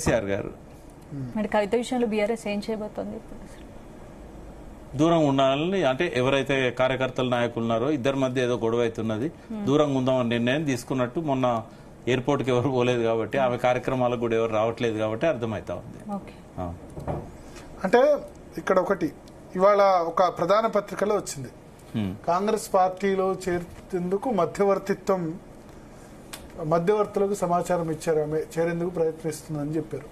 కేసీఆర్ గారు మరి కవిత విషయంలో బీఆర్ఎస్ ఏం చేయబోతోంది ఇప్పుడు? దూరంగా ఉండాలని, అంటే ఎవరైతే కార్యకర్తల నాయకులు ఉన్నారో ఇద్దరి మధ్య ఏదో గొడవ అవుతున్నది, దూరంగా ఉందామని నిర్ణయం తీసుకున్నట్టు మొన్న ఎయిర్పోర్ట్ కి ఎవరు పోలేదు కాబట్టి, ఆమె కార్యక్రమాలకు కూడా ఎవరు రావట్లేదు కాబట్టి అర్థమైతా ఉంది. అంటే ఇక్కడ ఒకటి ఇవాళ ఒక ప్రధాన పత్రికలో వచ్చింది, కాంగ్రెస్ పార్టీలో చేరేందుకు మధ్యవర్తులకు సమాచారం ఇచ్చారు, ఆమె చేరేందుకు ప్రయత్నిస్తుందని చెప్పారు.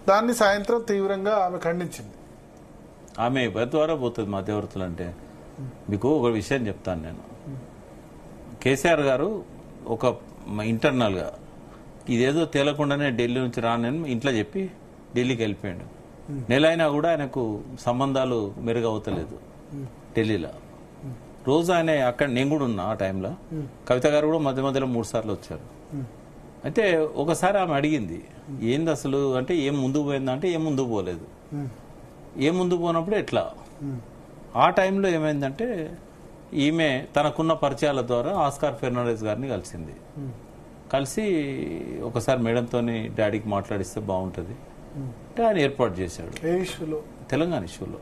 దాన్ని సాయంత్రం తీవ్రంగా ఆమె ఖండించింది. ఆమె ఎవరి ద్వారా పోతుంది మధ్యవర్తులు అంటే? మీకు ఒక విషయం చెప్తాను నేను. కేసీఆర్ గారు ఒక ఇంటర్నల్ గా ఇదేదో తేలకుండానే ఢిల్లీ నుంచి రానని ఇంట్లో చెప్పి ఢిల్లీకి వెళ్ళిపోయాడు. నెల అయినా కూడా ఆయనకు సంబంధాలు మెరుగవుతలేదు ఢిల్లీలో. రోజు ఆయన అక్కడ, నేను కూడా ఉన్నా ఆ టైంలో, కవిత గారు కూడా మధ్య మధ్యలో 3 సార్లు వచ్చారు. అయితే ఒకసారి ఆమె అడిగింది, ఏంది అసలు అంటే, ఏం ముందుకు పోయిందా అంటే, ఏం ముందుకు పోలేదు. ఏం ముందుకు పోయినప్పుడు ఎట్లా? ఆ టైంలో ఏమైందంటే, ఈమె తనకున్న పరిచయాల ద్వారా ఆస్కార్ ఫెర్నాండెస్ గారిని కలిసింది. కలిసి ఒకసారి మేడంతో డాడీకి మాట్లాడిస్తే బాగుంటుంది అంటే ఆయన ఏర్పాటు చేశాడు. తెలంగాణ ఇష్యూలో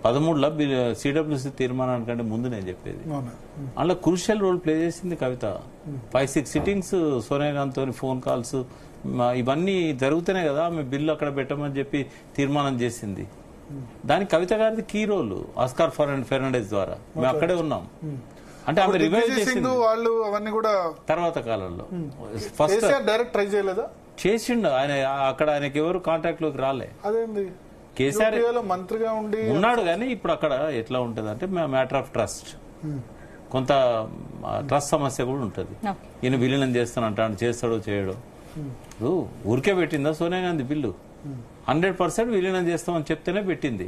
13లో సిడబ్ల్యూసీ తీర్మానానికంటే ముందు నేను చెప్పేది. అందులో క్రూషియల్ రోల్ ప్లే చేసింది కవిత. 5-6 సిట్టింగ్స్ సోనియా గాంధీతో ఫోన్ కాల్స్ ఇవన్నీ జరుగుతూనే కదా ఆమె బిల్లు అక్కడ పెట్టమని చెప్పి తీర్మానం చేసింది. దానికి కవిత గారిది కీ రోల్ ఆస్కార్ ఫెర్నాండెస్ ద్వారా. మేము అక్కడే ఉన్నాం. అంటే ఆమె రివైవ్ చేసింది వాళ్ళు అవన్నీ కూడా తర్వాత కాలంలో. ఫస్ట్ డైరెక్ట్ ట్రై చేయలేదా? చేసిండు ఆయన. అక్కడ ఆయనకి ఎవరు కాంటాక్ట్ లోకి రాలే. అదేంది, కేసీఆర్ మంత్రిగా ఉండి ఉన్నాడు కానీ ఇప్పుడు అక్కడ ఎట్లా ఉంటది అంటే మ్యాటర్ ఆఫ్ ట్రస్ట్, కొంత ట్రస్ట్ సమస్య కూడా ఉంటది. ఈయన విలీనం చేస్తానంటాడు, చేస్తాడో చేయడో. ఊరికే పెట్టిందా సోనియా గాంధీ బిల్లు? 100% విలీనం చేస్తామని చెప్తేనే పెట్టింది.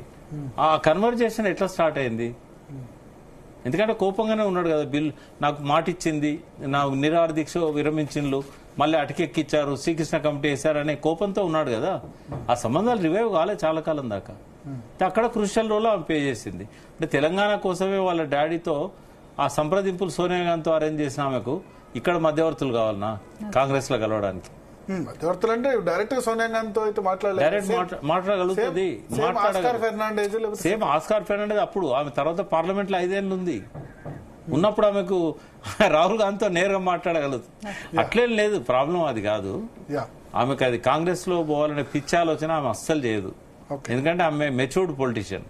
ఆ కన్వర్జేషన్ ఎట్లా స్టార్ట్ అయింది? ఎందుకంటే కోపంగానే ఉన్నాడు కదా. బిల్ నాకు మాట ఇచ్చింది, నాకు నిరాహార దీక్ష విరమించిండ్లు, మళ్ళీ అటకెక్కిచ్చారు, శ్రీకృష్ణ కమిటీ వేశారు అనే కోపంతో ఉన్నాడు కదా. ఆ సంబంధాలు రివైవ్ కాలే చాలా కాలం దాకా. అక్కడ క్రూషియల్ రోల్ ఆమె పే చేసింది. అంటే తెలంగాణ కోసమే వాళ్ళ డాడీతో ఆ సంప్రదింపులు సోనియా గాంధీతో అరేంజ్ చేసిన ఆమెకు ఇక్కడ మధ్యవర్తులు కావాలన్నా కాంగ్రెస్ లో కలవడానికి? మధ్యవర్తులు అంటే డైరెక్ట్ గా సోనియా గాంధీతో అయితే మాట్లాడగలుగుతుంది. సేమ్ ఆస్కార్ ఫెర్నాండెస్ అప్పుడు, ఆమె తర్వాత పార్లమెంట్ లో 5 ఏళ్ళు ఉంది. ఉన్నప్పుడు ఆమెకు రాహుల్ గాంధీతో నేరుగా మాట్లాడగలుగుతుంది. అట్లేం లేదు, ప్రాబ్లం అది కాదు. ఆమెకు అది కాంగ్రెస్ లో పోవాలనే పిచ్చి ఆలోచన ఆమె అస్సలు చేయదు. ఎందుకంటే ఆమె మెచ్యూర్డ్ పొలిటీషియన్.